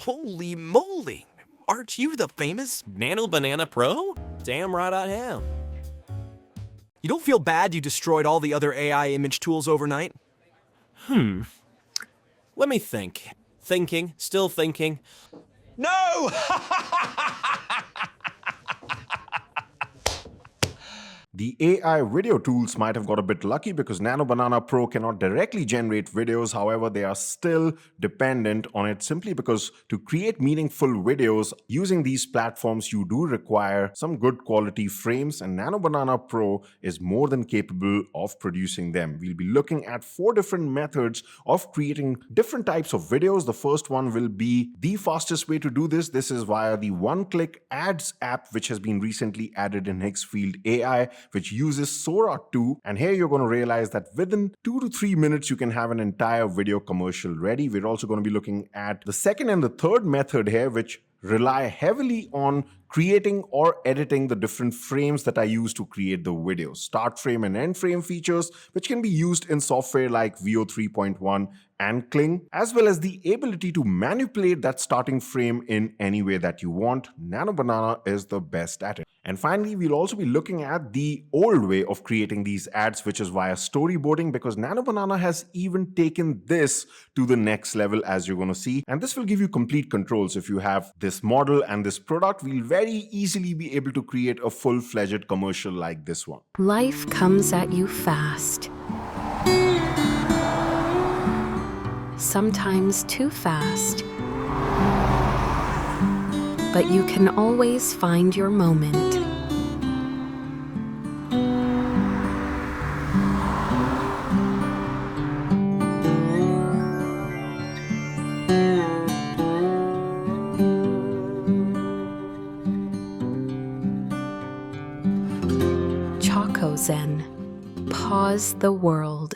Holy moly! Aren't you the famous Nano Banana Pro? Damn right I am. You don't feel bad you destroyed all the other AI image tools overnight? Let me think. Thinking, still thinking. No! The AI video tools might have got a bit lucky because Nano Banana Pro cannot directly generate videos. However, they are still dependent on it simply because to create meaningful videos using these platforms, you do require some good quality frames, and Nano Banana Pro is more than capable of producing them. We'll be looking at 4 different methods of creating different types of videos. The first one will be the fastest way to do this. This is via the one-click ads app, which has been recently added in Higgsfield AI, which uses Sora 2. And here you're going to realize that within 2 to 3 minutes, you can have an entire video commercial ready. We're also going to be looking at the second and the third method here, which rely heavily on creating or editing the different frames that I use to create the videos. Start frame and end frame features, which can be used in software like VO 3.1 and Kling, as well as the ability to manipulate that starting frame in any way that you want. Nano Banana is the best at it. And finally, we'll also be looking at the old way of creating these ads, which is via storyboarding, because Nano Banana has even taken this to the next level, as you're going to see. And this will give you complete controls. If you have this model and this product, we'll very easily be able to create a full-fledged commercial like this one. Life comes at you fast. Sometimes too fast. But you can always find your moment. Zen. Pause the world.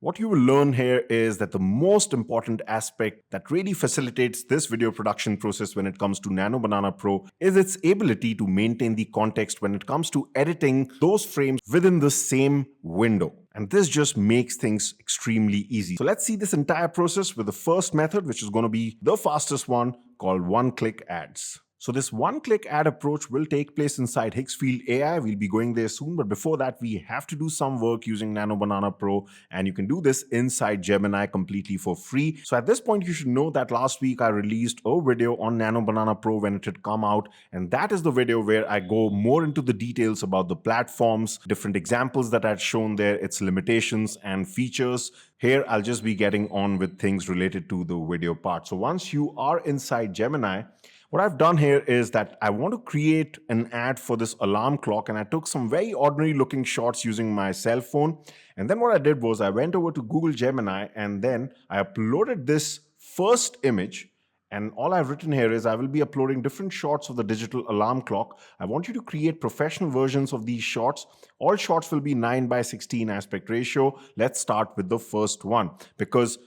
What you will learn here is that the most important aspect that really facilitates this video production process when it comes to Nano Banana Pro is its ability to maintain the context when it comes to editing those frames within the same window. And this just makes things extremely easy. So let's see this entire process with the first method, which is going to be the fastest one, called one-click ads. So this one-click ad approach will take place inside Higgsfield AI. We'll be going there soon, but before that, we have to do some work using Nano Banana Pro, and you can do this inside Gemini completely for free. So at this point, you should know that last week I released a video on Nano Banana Pro when it had come out, and that is the video where I go more into the details about the platforms, different examples that I had shown there, its limitations and features. Here, I'll just be getting on with things related to the video part. So once you are inside Gemini, what I've done here is that I want to create an ad for this alarm clock, and I took some very ordinary looking shots using my cell phone. And then what I did was I went over to Google Gemini and then I uploaded this first image. And all I've written here is I will be uploading different shots of the digital alarm clock. I want you to create professional versions of these shots. All shots will be 9:16 aspect ratio. Let's start with the first one, because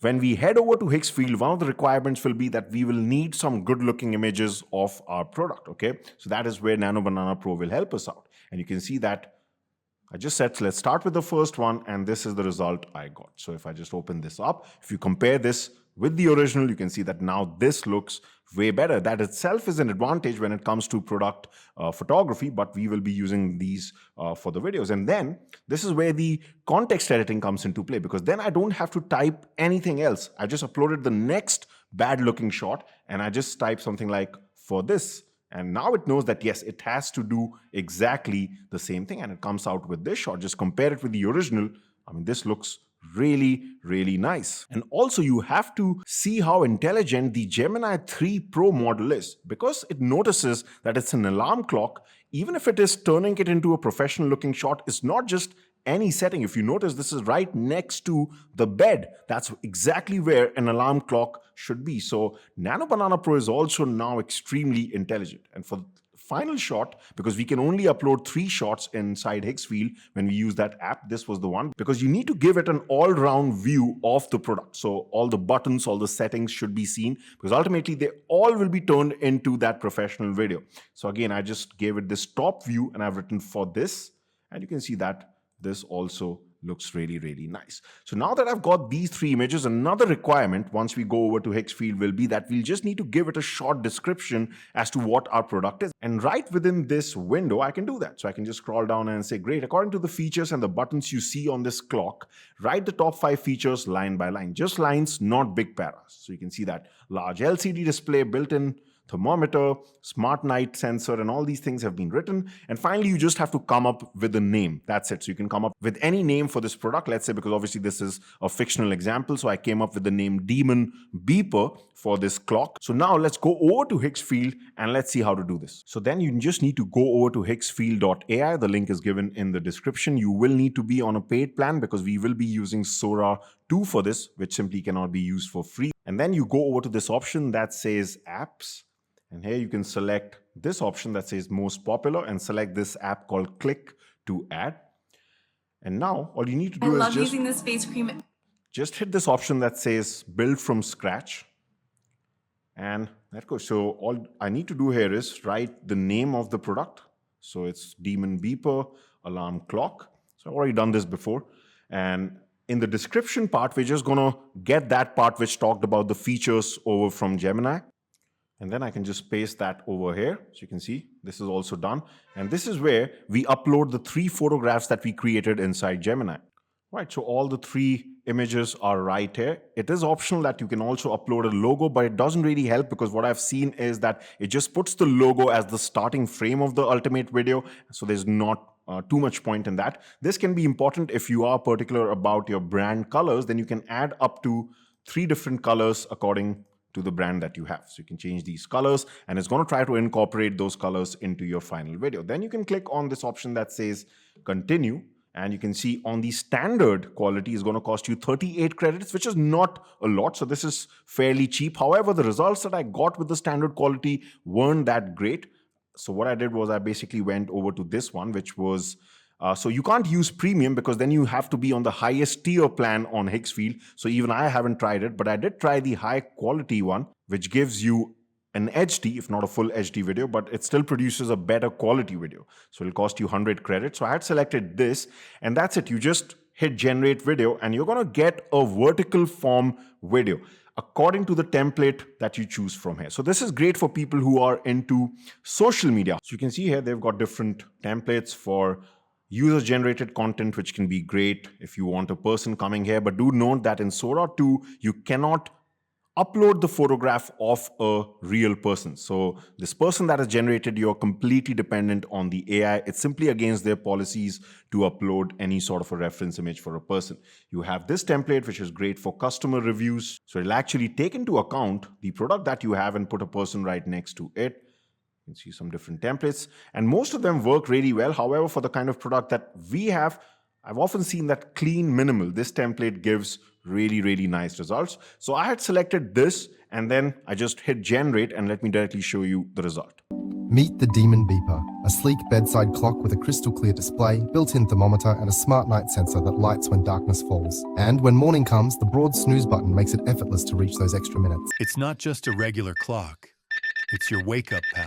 when we head over to Higgsfield, one of the requirements will be that we will need some good-looking images of our product, okay? So that is where Nano Banana Pro will help us out. And you can see that I just said, let's start with the first one, and this is the result I got. So if I just open this up, if you compare this with the original, you can see that now this looks way better. That itself is an advantage when it comes to product photography, but we will be using these for the videos. And then this is where the context editing comes into play, because then I don't have to type anything else. I just uploaded the next bad looking shot and I just type something like for this. And now it knows that, yes, it has to do exactly the same thing. And it comes out with this shot. Just compare it with the original. I mean, this looks really, really nice. And also you have to see how intelligent the Gemini 3 Pro model is, because it notices that it's an alarm clock. Even if it is turning it into a professional looking shot, it's not just any setting. If you notice, this is right next to the bed. That's exactly where an alarm clock should be. So Nano Banana Pro is also now extremely intelligent. And for final shot, because we can only upload 3 shots inside Higgsfield when we use that app, this was the one, because you need to give it an all-round view of the product. So all the buttons, all the settings should be seen, because ultimately they all will be turned into that professional video. So again, I just gave it this top view and I've written for this, and you can see that this also looks really, really nice. So now that I've got these three images, another requirement once we go over to Higgsfield will be that we'll just need to give it a short description as to what our product is. And right within this window, I can do that. So I can just scroll down and say, great, according to the features and the buttons you see on this clock, write the top 5 features line by line, just lines, not big paras. So you can see that large LCD display, built-in thermometer, smart night sensor, and all these things have been written. And finally, you just have to come up with a name. That's it. So you can come up with any name for this product. Let's say, because obviously this is a fictional example, so I came up with the name Demon Beeper for this clock. So now let's go over to Higgsfield and let's see how to do this. So then you just need to go over to higgsfield.ai. The link is given in the description. You will need to be on a paid plan because we will be using Sora 2 for this, which simply cannot be used for free. And then you go over to this option that says apps. And here you can select this option that says most popular and select this app called Click to add. And now all you need to do is using this face cream. Just hit this option that says build from scratch. And that goes. So all I need to do here is write the name of the product. So it's Demon Beeper Alarm Clock. So I've already done this before. And in the description part, we're just going to get that part which talked about the features over from Gemini. And then I can just paste that over here. So you can see this is also done. And this is where we upload the 3 photographs that we created inside Gemini. Right, so all the 3 images are right here. It is optional that you can also upload a logo, but it doesn't really help because what I've seen is that it just puts the logo as the starting frame of the ultimate video. So there's not too much point in that. This can be important if you are particular about your brand colors. Then you can add up to 3 different colors according to the brand that you have. So you can change these colors and it's going to try to incorporate those colors into your final video. Then you can click on this option that says continue. And you can see on the standard quality is going to cost you 38 credits, which is not a lot. So this is fairly cheap. However, the results that I got with the standard quality weren't that great. So what I did was I basically went over to this one, which was, so you can't use premium because then you have to be on the highest tier plan on Higgsfield. So even I haven't tried it, but I did try the high quality one, which gives you an HD, if not a full HD video, but it still produces a better quality video. So it'll cost you 100 credits. So I had selected this and that's it. You just hit generate video and you're going to get a vertical form video according to the template that you choose from here. So this is great for people who are into social media. So you can see here, they've got different templates for user-generated content, which can be great if you want a person coming here. But do note that in Sora 2, you cannot upload the photograph of a real person. So this person that is generated, you're completely dependent on the AI. It's simply against their policies to upload any sort of a reference image for a person. You have this template, which is great for customer reviews. So it'll actually take into account the product that you have and put a person right next to it. You can see some different templates and most of them work really well. However, for the kind of product that we have, I've often seen that clean minimal. This template gives really, really nice results. So I had selected this and then I just hit generate and let me directly show you the result. Meet the Demon Beeper, a sleek bedside clock with a crystal clear display, built-in thermometer and a smart night sensor that lights when darkness falls. And when morning comes, the broad snooze button makes it effortless to reach those extra minutes. It's not just a regular clock. It's your wake-up pal.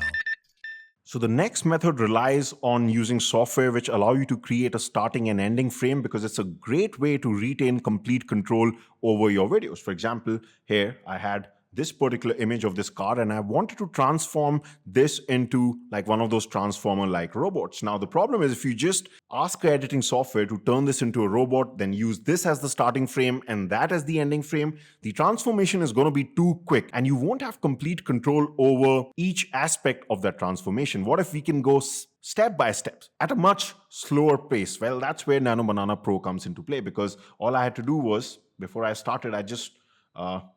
So the next method relies on using software which allow you to create a starting and ending frame because it's a great way to retain complete control over your videos. For example, here I had this particular image of this car and I wanted to transform this into like one of those transformer-like robots. Now the problem is if you just ask your editing software to turn this into a robot, then use this as the starting frame and that as the ending frame, the transformation is going to be too quick and you won't have complete control over each aspect of that transformation. What if we can go step by step at a much slower pace? Well, that's where Nano Banana Pro comes into play because all I had to do was, before I started, I just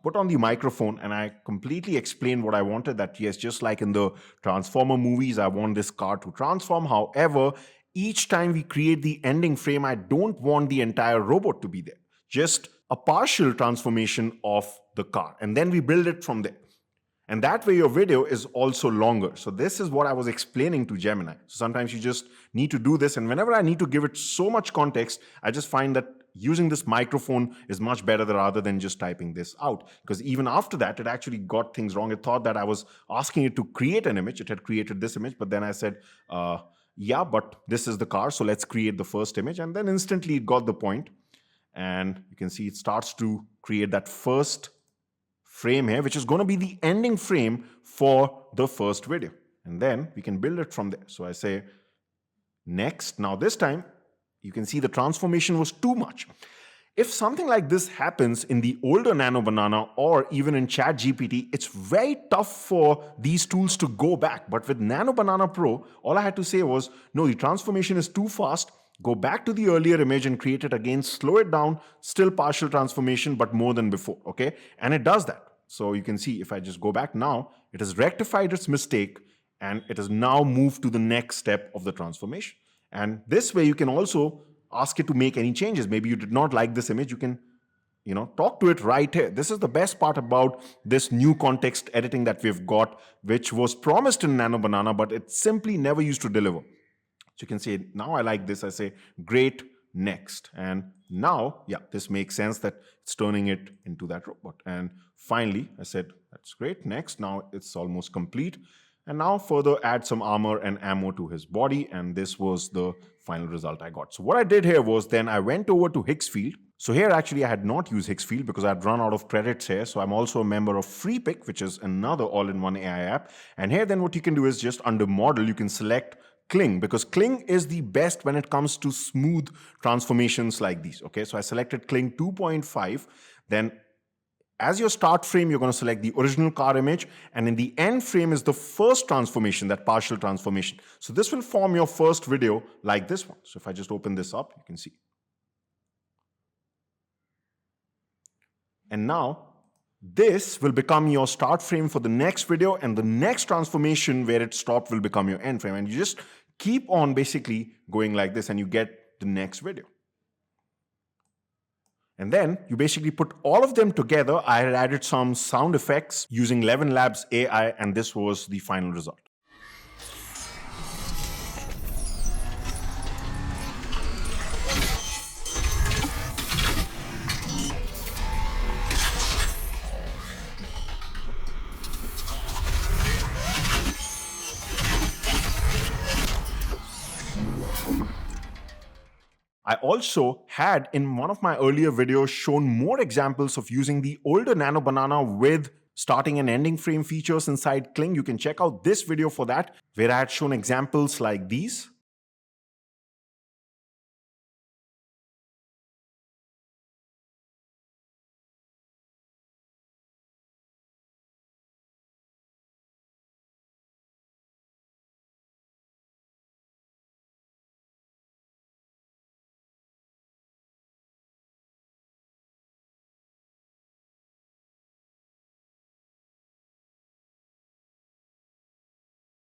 put on the microphone and I completely explained what I wanted, that yes, just like in the Transformer movies, I want this car to transform. However, each time we create the ending frame, I don't want the entire robot to be there. Just a partial transformation of the car. And then we build it from there. And that way your video is also longer. So this is what I was explaining to Gemini. So sometimes you just need to do this. And whenever I need to give it so much context, I just find that using this microphone is much better rather than just typing this out. Because even after that, it actually got things wrong. It thought that I was asking it to create an image. It had created this image, but then I said, yeah, but this is the car, so let's create the first image. And then instantly it got the point. And you can see it starts to create that first frame here, which is going to be the ending frame for the first video. And then we can build it from there. So I say next. Now this time you can see the transformation was too much. If something like this happens in the older Nano Banana or even in ChatGPT, it's very tough for these tools to go back. But with Nano Banana Pro, all I had to say was, no, the transformation is too fast. Go back to the earlier image and create it again, slow it down, still partial transformation, but more than before, okay? And it does that. So you can see if I just go back now, it has rectified its mistake and it has now moved to the next step of the transformation. And this way you can also ask it to make any changes. Maybe you did not like this image, you can talk to it right here. This is the best part about this new context editing that we've got, which was promised in Nano Banana, but it simply never used to deliver. So you can say, now I like this. I say, great, next. And now, yeah, this makes sense that it's turning it into that robot. And finally, I said, that's great, next. Now it's almost complete. And now further add some armor and ammo to his body. And this was the final result I got. So what I did here was then I went over to Higgsfield. So here actually I had not used Higgsfield because I had run out of credits here. So I'm also a member of FreePick, which is another all-in-one AI app. And here then what you can do is just under model, you can select Kling, because Kling is the best when it comes to smooth transformations like these. Okay, so I selected Kling 2.5. Then as your start frame, you're going to select the original car image, and in the end frame is the first transformation, that partial transformation. So this will form your first video like this one. So if I just open this up, you can see. And now this will become your start frame for the next video, and the next transformation where it stopped will become your end frame. And you just keep on basically going like this and you get the next video. And then you basically put all of them together. I had added some sound effects using ElevenLabs AI, and this was the final result. I also had in one of my earlier videos shown more examples of using the older Nano Banana with starting and ending frame features inside Kling. You can check out this video for that, where I had shown examples like these.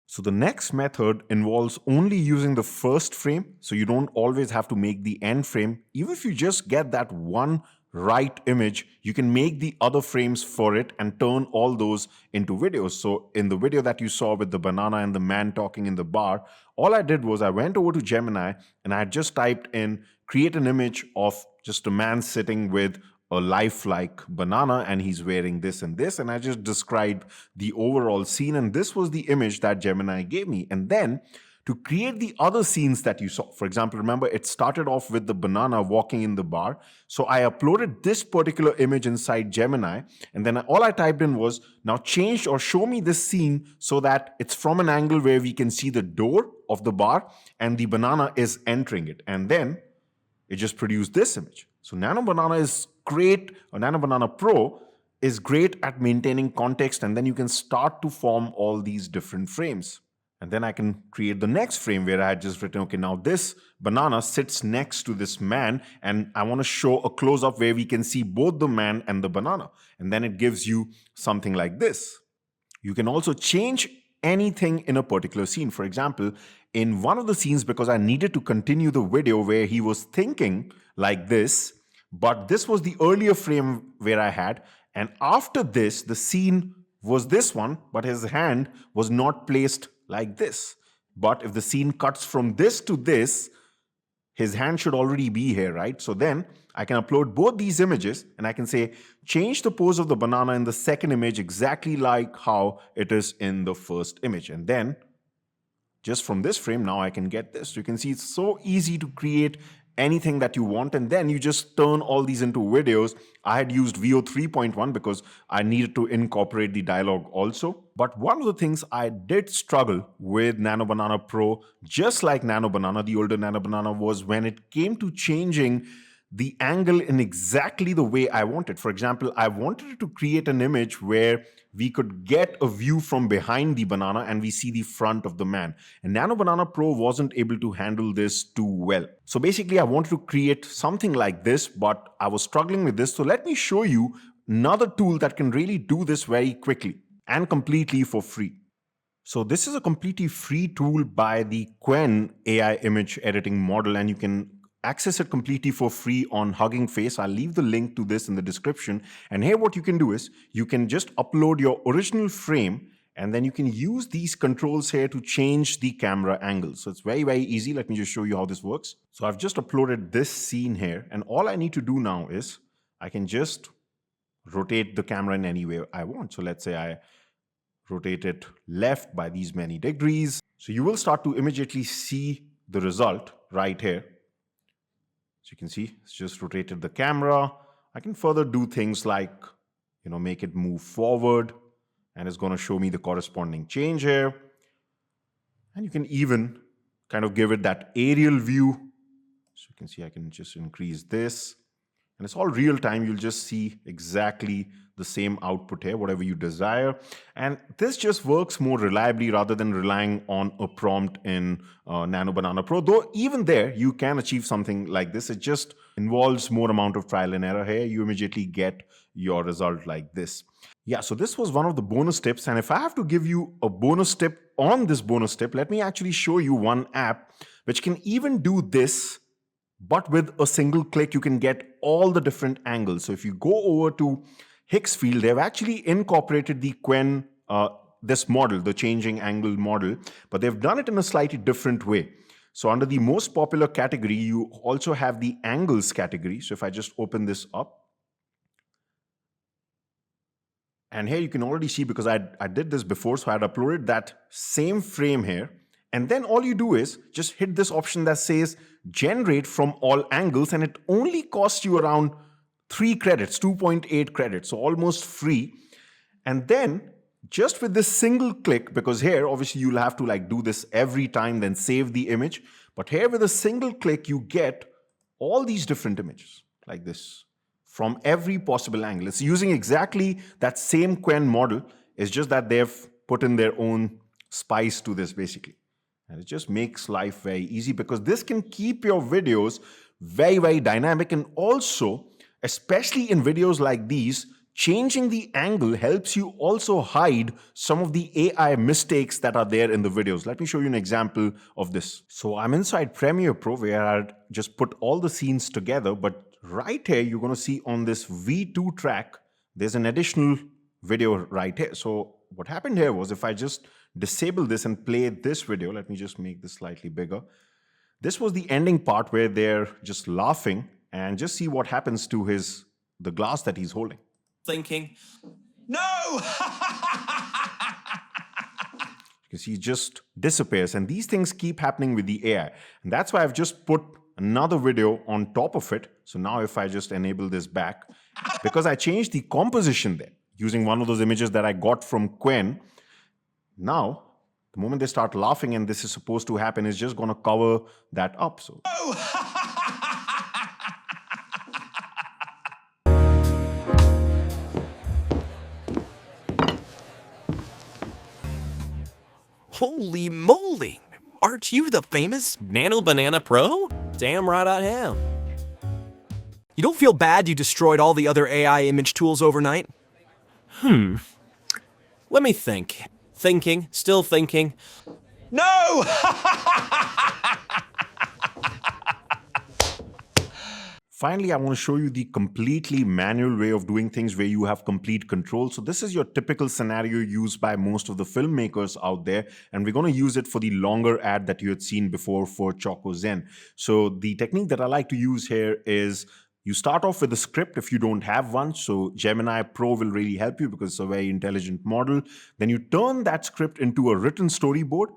So the next method involves only using the first frame, so you don't always have to make the end frame. Even if you just get that one right image, you can make the other frames for it and turn all those into videos. So in the video that you saw with the banana and the man talking in the bar, all I did was I went over to Gemini and I had just typed in create an image of just a man sitting with a lifelike banana and he's wearing this and this, and I just described the overall scene, and this was the image that Gemini gave me. And then to create the other scenes that you saw, for example, remember it started off with the banana walking in the bar, so I uploaded this particular image inside Gemini, and then all I typed in was, now change or show me this scene so that it's from an angle where we can see the door of the bar and the banana is entering it, and then it just produced this image. So Nano Banana is great, or Nano Banana Pro is great at maintaining context, and then you can start to form all these different frames. And then I can create the next frame where I had just written, okay, now this banana sits next to this man, and I want to show a close-up where we can see both the man and the banana. And then it gives you something like this. You can also change anything in a particular scene. For example, in one of the scenes, because I needed to continue the video where he was thinking like this, but this was the earlier frame where I had, and after this, the scene was this one, but his hand was not placed like this. But if the scene cuts from this to this, his hand should already be here, right? So then I can upload both these images and I can say, change the pose of the banana in the second image exactly like how it is in the first image. And then just from this frame, now I can get this. So you can see it's so easy to create anything that you want, and then you just turn all these into videos. I had used VO 3.1 because I needed to incorporate the dialogue also. But one of the things I did struggle with Nano Banana Pro, just like Nano Banana, the older Nano Banana, was when it came to changing the angle in exactly the way I wanted. For example, I wanted to create an image where we could get a view from behind the banana and we see the front of the man. And Nano Banana Pro wasn't able to handle this too well. So basically, I wanted to create something like this, but I was struggling with this. So let me show you another tool that can really do this very quickly and completely for free. So this is a completely free tool by the Qwen AI image editing model, and you can access it completely for free on Hugging Face. I'll leave the link to this in the description. And here what you can do is you can just upload your original frame, and then you can use these controls here to change the camera angle. So it's very, very easy. Let me just show you how this works. So I've just uploaded this scene here, and all I need to do now is I can just rotate the camera in any way I want. So let's say I rotate it left by these many degrees. So you will start to immediately see the result right here. So you can see it's just rotated the camera. I can further do things like, make it move forward, and it's going to show me the corresponding change here. And you can even kind of give it that aerial view. So you can see I can just increase this. And it's all real time. You'll just see exactly the same output here, whatever you desire. And this just works more reliably rather than relying on a prompt in Nano Banana Pro. Though even there, you can achieve something like this. It just involves more amount of trial and error here. You immediately get your result like this. Yeah, so this was one of the bonus tips. And if I have to give you a bonus tip on this bonus tip, let me actually show you one app which can even do this. But with a single click, you can get all the different angles. So if you go over to Hicksfield, they've actually incorporated the Qwen, this model, the changing angle model, but they've done it in a slightly different way. So under the most popular category, you also have the angles category. So if I just open this up, and here you can already see, because I did this before, so I had uploaded that same frame here. And then all you do is just hit this option that says generate from all angles, and it only costs you around 3 credits, 2.8 credits, so almost free. And then just with this single click, because here obviously you'll have to do this every time, then save the image. But here with a single click, you get all these different images like this from every possible angle. It's using exactly that same Qwen model. It's just that they've put in their own spice to this basically. And it just makes life very easy, because this can keep your videos very, very dynamic. And also, especially in videos like these, changing the angle helps you also hide some of the AI mistakes that are there in the videos. Let me show you an example of this. So I'm inside Premiere Pro, where I just put all the scenes together. But right here, you're going to see on this V2 track, there's an additional video right here. So what happened here was, if I just disable this and play this video, let me just make this slightly bigger. This was the ending part where they're just laughing, and just see what happens to the glass that he's holding. Thinking, no! You can see it just disappears, and these things keep happening with the AI. And that's why I've just put another video on top of it. So now if I just enable this back, because I changed the composition there using one of those images that I got from Qwen, now the moment they start laughing and this is supposed to happen, it's just going to cover that up. So Holy moly! Aren't you the famous? Nano Banana Pro? Damn right I am. You don't feel bad you destroyed all the other AI image tools overnight? Let me think. Thinking, still thinking. No! finally, I want to show you the completely manual way of doing things where you have complete control. So this is your typical scenario used by most of the filmmakers out there. And we're going to use it for the longer ad that you had seen before for Choco Zen. So the technique that I like to use here is you start off with a script if you don't have one. So Gemini Pro will really help you because it's a very intelligent model. Then you turn that script into a written storyboard.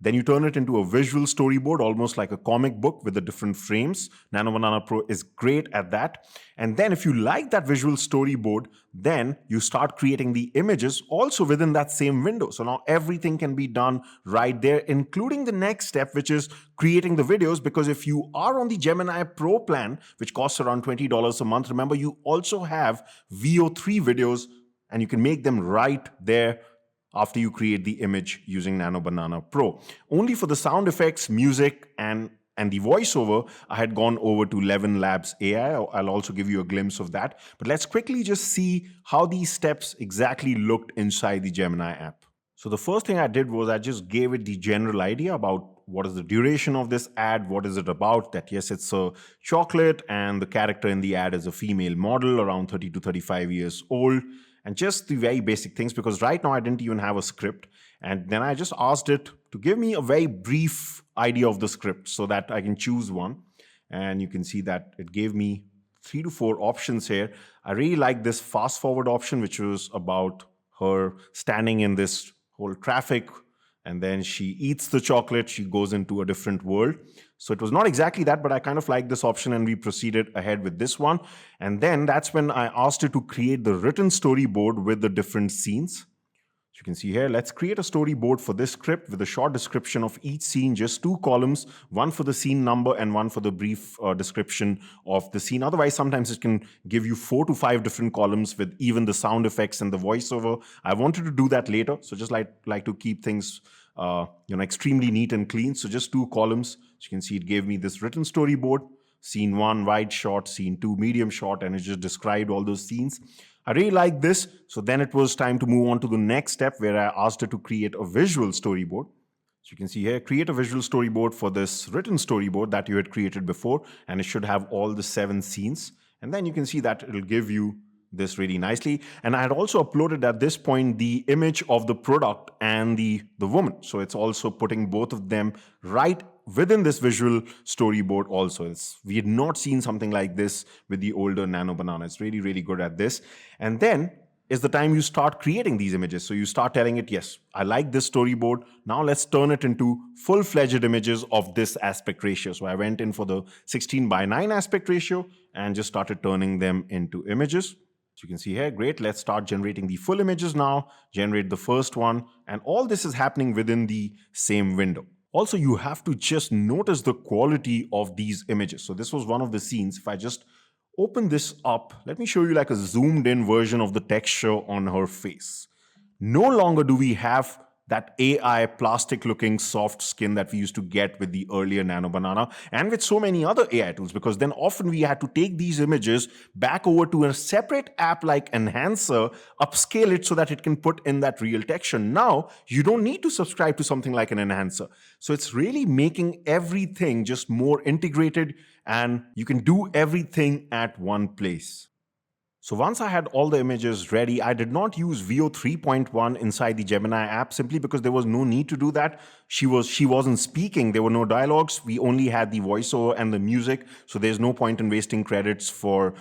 Then you turn it into a visual storyboard, almost like a comic book with the different frames. Nano Banana Pro is great at that. And then if you like that visual storyboard, then you start creating the images also within that same window. So now everything can be done right there, including the next step, which is creating the videos. Because if you are on the Gemini Pro plan, which costs around $20 a month, remember you also have VO3 videos and you can make them right there after you create the image using Nano Banana Pro. Only for the sound effects, music, and the voiceover, I had gone over to 11 Labs AI. I'll also give you a glimpse of that. But let's quickly just see how these steps exactly looked inside the Gemini app. So the first thing I did was I just gave it the general idea about what is the duration of this ad, what is it about, that yes, it's a chocolate and the character in the ad is a female model around 30 to 35 years old. And just the very basic things, because right now I didn't even have a script. And then I just asked it to give me a very brief idea of the script so that I can choose one. And you can see that it gave me 3 to 4 options here. I really like this fast forward option, which was about her standing in this whole traffic, and then she eats the chocolate, she goes into a different world. So it was not exactly that, but I kind of like this option and we proceeded ahead with this one. And then that's when I asked it to create the written storyboard with the different scenes. So you can see here, let's create a storyboard for this script with a short description of each scene, just 2 columns, one for the scene number and one for the brief description of the scene. Otherwise, sometimes it can give you 4 to 5 different columns with even the sound effects and the voiceover. I wanted to do that later, so just like to keep things extremely neat and clean. So just 2 columns. So you can see it gave me this written storyboard, scene 1 wide shot, scene 2 medium shot, and it just described all those scenes. I really like this. So then it was time to move on to the next step where I asked it to create a visual storyboard. So you can see here, create a visual storyboard for this written storyboard that you had created before, and it should have all the 7 scenes. And then you can see that it'll give you this really nicely. And I had also uploaded at this point the image of the product and the woman. So it's also putting both of them right within this visual storyboard also. We had not seen something like this with the older Nano Banana. It's really, really good at this. And then is the time you start creating these images. So you start telling it, yes, I like this storyboard. Now let's turn it into full-fledged images of this aspect ratio. So I went in for the 16:9 aspect ratio and just started turning them into images. So you can see here, great, let's start generating the full images now, generate the first one, and all this is happening within the same window. Also, you have to just notice the quality of these images. So this was one of the scenes. If I just open this up, let me show you like a zoomed in version of the texture on her face. No longer do we have that AI plastic looking soft skin that we used to get with the earlier Nano Banana and with so many other AI tools, because then often we had to take these images back over to a separate app like Enhancer, upscale it so that it can put in that real texture. Now you don't need to subscribe to something like an Enhancer. So it's really making everything just more integrated and you can do everything at one place. So once I had all the images ready, I did not use VO 3.1 inside the Gemini app simply because there was no need to do that. She wasn't speaking. There were no dialogues. We only had the voiceover and the music. So there's no point in wasting credits for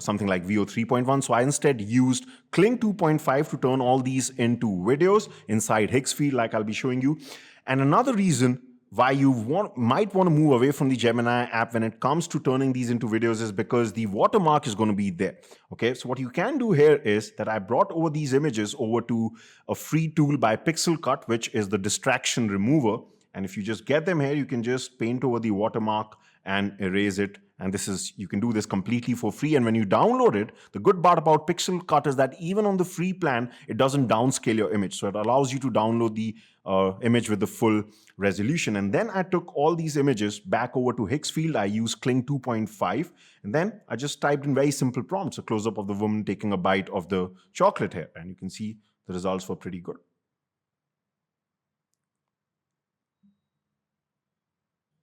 something like VO 3.1. So I instead used Kling 2.5 to turn all these into videos inside Higgsfield, like I'll be showing you. And another reason why you might want to move away from the Gemini app when it comes to turning these into videos is because the watermark is going to be there. Okay, so what you can do here is that I brought over these images over to a free tool by Pixel Cut, which is the distraction remover. And if you just get them here, you can just paint over the watermark and erase it. And you can do this completely for free. And when you download it, the good part about Pixel Cut is that even on the free plan, it doesn't downscale your image. So it allows you to download the image with the full resolution. And then I took all these images back over to Higgsfield. I used Kling 2.5. And then I just typed in very simple prompts, a close-up of the woman taking a bite of the chocolate here. And you can see the results were pretty good.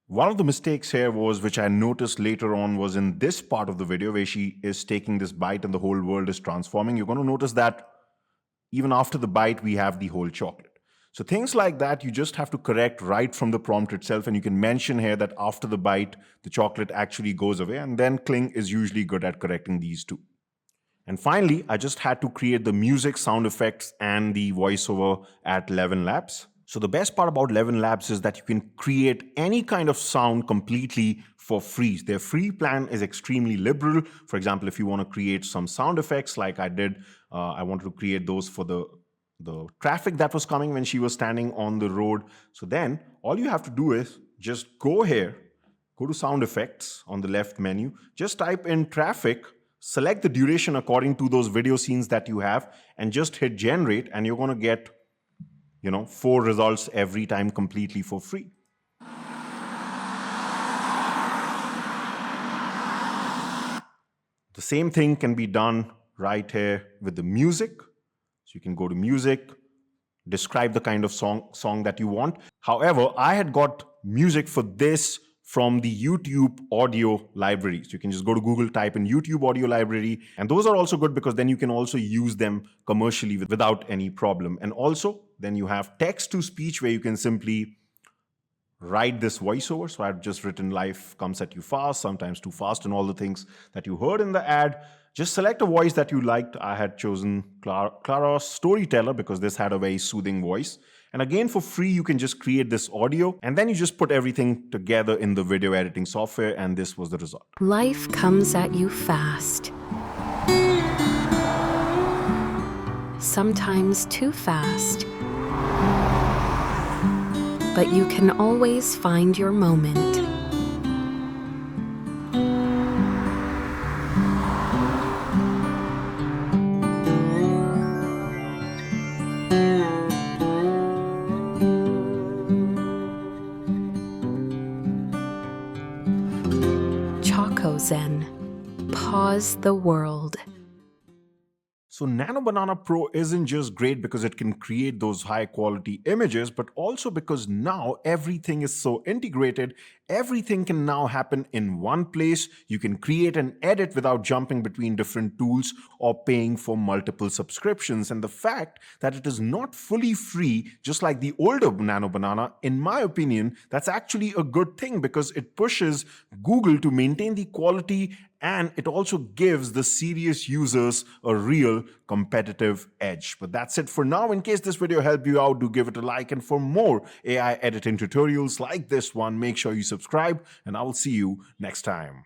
One of the mistakes here which I noticed later on, was in this part of the video where she is taking this bite and the whole world is transforming. You're going to notice that even after the bite, we have the whole chocolate. So things like that, you just have to correct right from the prompt itself. And you can mention here that after the bite, the chocolate actually goes away. And then Kling is usually good at correcting these too. And finally, I just had to create the music, sound effects, and the voiceover at 11 Labs. So the best part about Levin Labs is that you can create any kind of sound completely for free. Their free plan is extremely liberal. For example, if you want to create some sound effects like I did, I wanted to create those for the traffic that was coming when she was standing on the road. So then all you have to do is just go here, go to sound effects on the left menu, just type in traffic, select the duration according to those video scenes that you have, and just hit generate, and you're going to get 4 results every time completely for free. The same thing can be done right here with the music. So you can go to music, describe the kind of song that you want. However, I had got music for this from the YouTube audio library. So you can just go to Google, type in YouTube audio library. And those are also good because then you can also use them commercially without any problem. And also, then you have text to speech where you can simply write this voiceover. So I've just written life comes at you fast, sometimes too fast, and all the things that you heard in the ad. Just select a voice that you liked. I had chosen Clara Storyteller because this had a very soothing voice. And again, for free, you can just create this audio and then you just put everything together in the video editing software, and this was the result. Life comes at you fast. Sometimes too fast. But you can always find your moment. Zen. Pause the world. So Nano Banana Pro isn't just great because it can create those high quality images, but also because now everything is so integrated. Everything can now happen in one place. You can create and edit without jumping between different tools or paying for multiple subscriptions. And the fact that it is not fully free, just like the older Nano Banana, in my opinion, that's actually a good thing because it pushes Google to maintain the quality, and it also gives the serious users a real competitive edge. But that's it for now. In case this video helped you out, do give it a like. And for more AI editing tutorials like this one, make sure you subscribe, and I will see you next time.